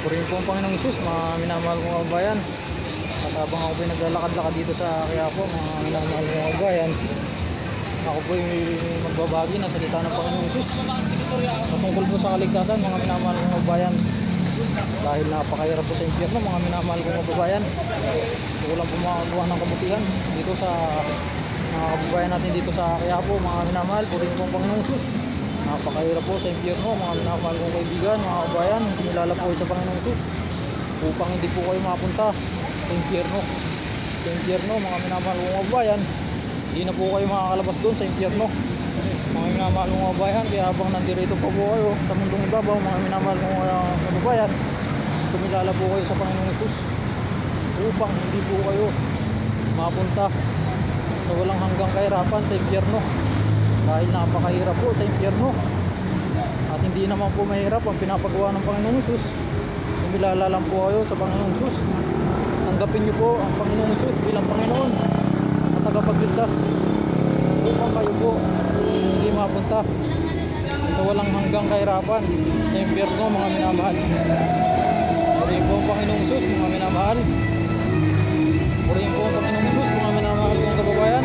Purihin po ang Panginoong Isus, mga minamahal kong kababayan. At habang ako po'y naglalakad-lakad dito sa Quiapo, mga minamahal kong kababayan, ako po'y magbabagi ng salita ng Panginoong Isus patungkol po sa kaligtasan, mga minamahal kong kababayan. Dahil napakahirap po sa impyerno, mga minamahal kong kababayan. Kulang po makagawa ng kabutihan dito sa mga kababayan natin dito sa Quiapo, mga minamahal. Purihin po ang Panginoong Isus. Napakahirap po sa impyerno, mga minamahal kong kaibigan, mga kababayan. Kumilala po sa Panginoong Isus upang hindi po kayo mapunta sa impyerno. Sa impyerno, mga minamahal kong kababayan, hindi na po kayo makakalabas doon sa impyerno, mga minamahal kong kababayan. Kaya habang nandirito pa po kayo sa mundong ibabaw, mga minamahal kong kababayan, kumilala po kayo sa Panginoong Isus upang hindi po kayo mapunta sa walang hanggang kahirapan sa impyerno. Dahil napakahirap po sa impyerno, at hindi naman po mahirap ang pinapagawa ng Panginoong Isus. Kumilala lang po kayo sa Panginoong Isus. Tanggapin niyo po ang Panginoong Isus bilang Panginoon at tagapagligtas upang kayo po hindi mapunta sa walang hanggang kahirapan sa impyerno, mga minamahal. Purihin po ang Panginoong Isus, mga minamahal. Purihin po ang Panginoong Isus, mga minamahal kong kababayan.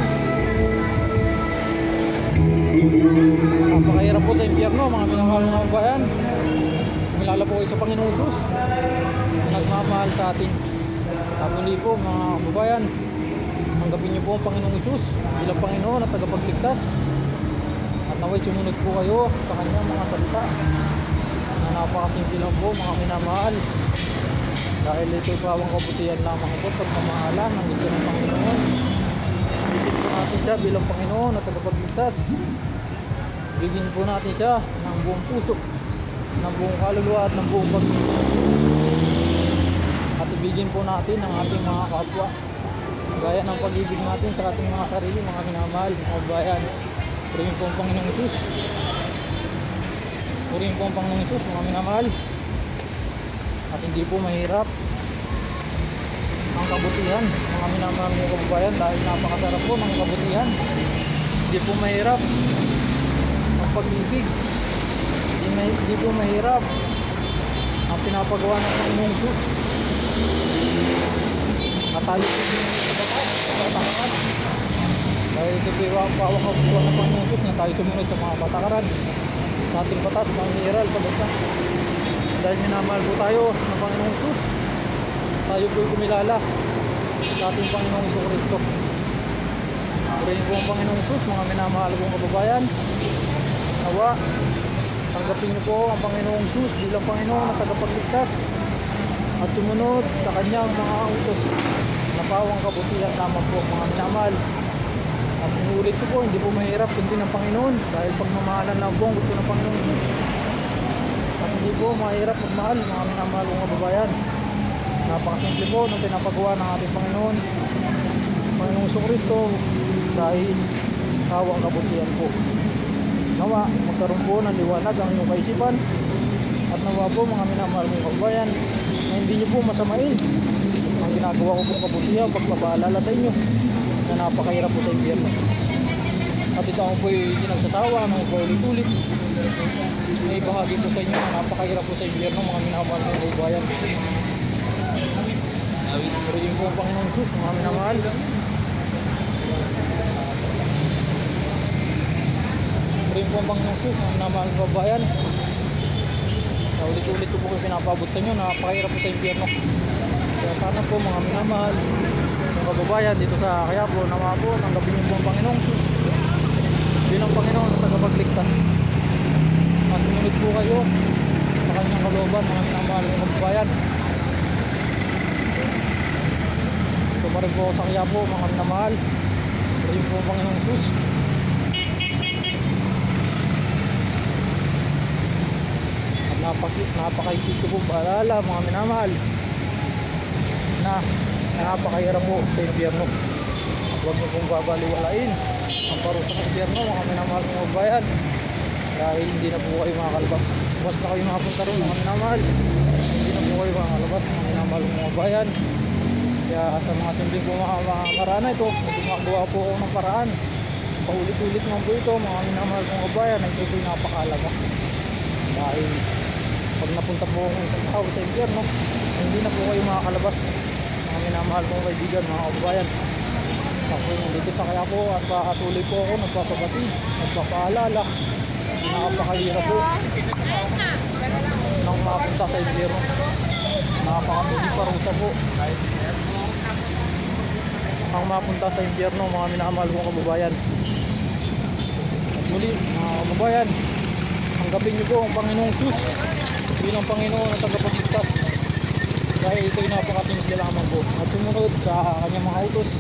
Napakahirap po sa impyerno, mga minamahal ng kababayan. Kumilala po kayo sa Panginoong Isus, nagmamahal sa atin. At muli po, mga kababayan, tanggapin niyo po ang Panginoong Isus bilang Panginoon at tagapagligtas. At naway sumunod po kayo sa kanyang mga salita na napakasimple lang po, mga minamahal. Dahil ito'y pawang kabutihan lamang po at pagmamahalan ng gusto ng Panginoon. Bigyan po natin siya bilang Panginoon at tagapagligtas. Bigyan po natin siya ng buong puso, ng buong kaluluwa at ng buong pag-ibig. At ibigin po natin ang ating mga kapwa gaya ng pag-ibig natin sa ating mga sarili, mga minamahal, mga kababayan. Purihin po ang Panginoong Isus. Purihin po ang Panginoong Isus, mga minamahal. At hindi po mahirap ang kabutihan, mga minamahal mga kababayan, dahil napakasarap po ng kabutihan. Hindi po mahirap ang pag-ibig. Hindi po mahirap ang pinapagawa ng Panginoong Isus. At tayo po patakaran. Dahil ito po yung pawang kabutihan ng Panginoong Isus na tayo sumunod sa mga patakaran sa ating batas, mga mineral, pagkata. Dahil minamahal po tayo ng Panginoong Isus, tayo po yung kumilala sa ating Panginoong Isus Kristo. Purihin po ang Panginoong Isus, mga minamahal kong kababayan. Nawa, tanggapin niyo po ang Panginoong Isus bilang Panginoon at tagapagligtas at sumunod sa kanyang mga utos na pawang kabutihan lamang po, mga minamahal. At inuulit ko po, hindi po mahirap sundin ng Panginoon dahil pagmamahalan lang po ang gusto ng Panginoong Isus. At hindi po mahirap magmahal, mga minamahal kong kababayan. Napakasimple po ng pinapagawa ng ating Panginoon, Panginoong Jesucristo, dahil pawang kabutihan po. Nawa, magkaroon po ng liwanag ang inyong kaisipan. At nawa po, mga minamahal kong kababayan, na hindi niyo po masamain ang ginagawa ko pong kabutihan, pagpapaalala sa inyo na napakahirap po sa impyerno. At ito ako po'y pinagsasawa ng paulit-ulit. May bahagi po sa inyo na napakahirap po sa impyerno, mga minamahal kong kababayan. Purihin po ang Panginoong Isus, mga minamahal. Purihin po ang Panginoong Isus, mga minamahal kong kababayan. Ulit-ulit ko po kayo pinapabot sa inyo, napakahirap po sa impyerno. Kaya sana po, mga minamahal, mga kababayan dito sa Quiapo, nawa po, tanggapin niyo po ang Panginoong Isus bilang Panginoon at tagapagligtas. At sumunod po kayo sa kanyang kalooban, mga minamahal kong kababayan. Tumarin po ako sa Quiapo, mga minamahal. Purihin po ang Panginoong Isus. Napakahigit ko po paalala, mga minamahal, na napakahirap po sa impyerno. Huwag niyo pong babaliwalain ang parusa ng impyerno, mga minamahal mga kababayan, dahil hindi na po kayo makakalabas. Bukas na kayo makapunta ron, mga minamahal. Hindi na po kayo makakalabas, mga minamahal mga kababayan. Kaya sa mga simpleng po mga paraan na ito, gumagawa po ako ng paraan. Paulit-ulit naman po ito, mga minamahal mga kababayan, na ito po'y napakahalaga. Dahil Pag napunta po kung isang tao sa impyerno, hindi na po kayo makakalabas. Mga minamahal kong kaibigan, mga kababayan. Ako dito sa Quiapo at patuloy po ako nagpapabati, nagpapaalala. Napakahirap po nang mapunta sa impyerno. Napakatuloy parusa po ang mapunta sa impyerno, mga minamahal kong kababayan. At muli, mga kababayan, tanggapin niyo po ang Panginoong Diyos bilang Panginoon at tagapagligtas, dahil ito'y napakatinig lamang po at sumunod sa kanyang mga utos